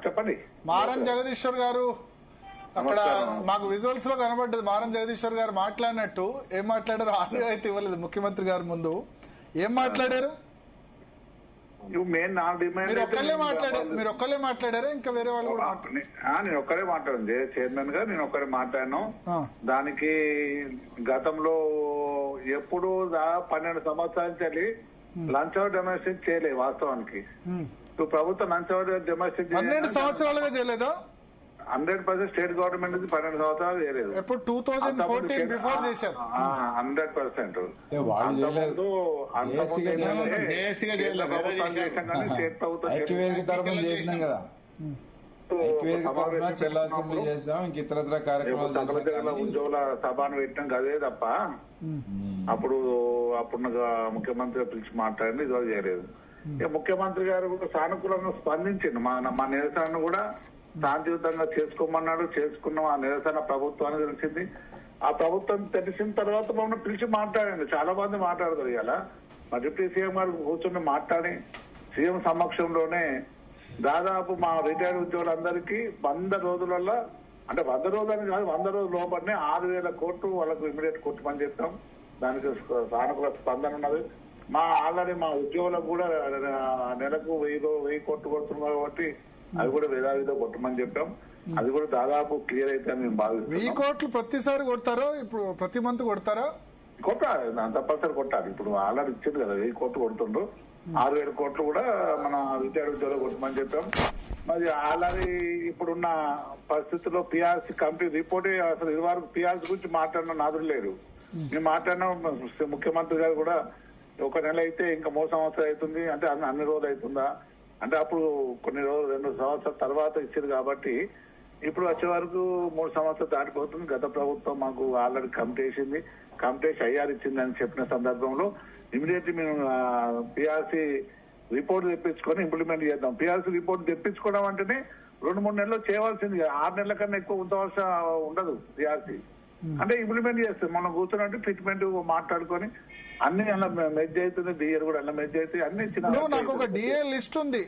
చెప్పండి. మారం జగదీశ్వర్ గారు అక్కడ మాకు విజువల్స్ లో కనబడ్డది. మారం జగదీశ్వర్ గారు మాట్లాడినట్టు ఏం మాట్లాడారు? ఆడియో అయితే ఇవ్వలేదు ముఖ్యమంత్రి గారు ముందు. ఏం మాట్లాడారు? మీరు ఒక్కళ్ళే మాట్లాడారా ఇంకా వేరే వాళ్ళు కూడా? నేను ఒక్కరే మాట్లాడింది చైర్మన్ గా, నేను ఒక్కరే మాట్లాడాను. దానికి గతంలో ఎప్పుడు 12 సంవత్సరాల నుంచి లంచ్ అవర్ డెమాన్స్ట్రేట్ చేయలేదు. వాస్తవానికి ప్రభుత్వం లంచ్ అవర్ డెమాన్స్ట్రేట్ 12 సంవత్సరాలుగా చేయలేదా? 100% స్టేట్ గవర్నమెంట్ నుంచి 12 సంవత్సరాలు చేయలేదు. ఎప్పుడు 2014 బిఫోర్ చేశారు. 100% ఉద్యోగుల సభను పెట్టినాం కదే తప్ప అప్పుడున్న ముఖ్యమంత్రి పిలిచి మాట్లాడింది ఇదివరకు చేయలేదు. ముఖ్యమంత్రి గారు కూడా సానుకూలంగా స్పందించిండు. మా నిరసనను కూడా శాంతియుతంగా చేసుకోమన్నాడు. చేసుకున్నాం. ఆ నిరసన ప్రభుత్వానికి తెలిసింది. ఆ ప్రభుత్వం తెలిసిన తర్వాత మమ్మల్ని పిలిచి మాట్లాడండి. చాలా మంది మాట్లాడతారు. ఇలా మా డిప్యూటీ సీఎం గారు కూర్చొని మాట్లాడి సీఎం సమక్షంలోనే దాదాపు మా రిటైర్డ్ ఉద్యోగులందరికీ 100 రోజులలో, అంటే 100 రోజులని కాదు, 100 రోజుల లోపలనే 6,000 కోట్లు వాళ్ళకు ఇమీడియట్ కొట్టమని చెప్తాం. దానికి సానుకూల స్పందన ఉన్నది. ఆల్రెడీ మా ఉద్యోగులకు కూడా నెలకు 1000 కోట్లు కొడుతున్నారు కాబట్టి అది కూడా వేదావిధంగా కొట్టమని చెప్పాం. అది కూడా దాదాపు క్లియర్ అయితే మేము భావిస్తాం. 1000 కోట్లు ప్రతిసారి కొడతారో ఇప్పుడు ప్రతి మంత్ కొడతారా? కొట్టాలి, తప్పనిసరి కొట్టాలి. ఇప్పుడు ఆల్రెడీ ఇచ్చింది కదా 1000 కోట్లు కొడుతుండ్రు. 6,000 కోట్లు కూడా మన రిటైర్డ్ ఉద్యోగులు కొట్టమని చెప్పాం. మరి ఆల్రెడీ ఇప్పుడున్న పరిస్థితుల్లో పిఆర్సీ కమిటీ రిపోర్ట్ అసలు ఇదివరకు పిఆర్సీ గురించి మాట్లాడిన నాదులు లేరు. మేము మాట్లాడిన ముఖ్యమంత్రి గారు కూడా 1 నెల అయితే ఇంకా 3 సంవత్సరాలు అవుతుంది అంటే అన్ని రోజులు అవుతుందా అంటే అప్పుడు కొన్ని రోజులు 2 సంవత్సరాల తర్వాత ఇచ్చారు కాబట్టి ఇప్పుడు వచ్చే వరకు 3 సంవత్సరాలు దాటిపోతుంది. గత ప్రభుత్వం మాకు ఆల్రెడీ కమిటీ వేసింది. కమిటీ ఐఆర్ ఇచ్చింది అని చెప్పిన సందర్భంలో ఇమీడియట్లీ మేము పిఆర్సీ రిపోర్ట్ తెప్పించుకొని ఇంప్లిమెంట్ చేద్దాం. పిఆర్సీ రిపోర్ట్ తెప్పించుకోవడం అంటేనే 2-3 నెలల్లో చేయవలసింది. 6 నెలల కన్నా ఎక్కువ ఉంచవలసిన ఉండదు పిఆర్సీ. అంటే ఇంప్లిమెంట్ చేస్తుంది. మనం కూర్చున్నట్టు ట్రీట్మెంట్ మాట్లాడుకొని అన్ని అలా మెజ్ అవుతుంది. డిఏ కూడా అలా మెజ్ అవుతుంది. అన్ని నాకు ఒక డిఏ లిస్ట్ ఉంది.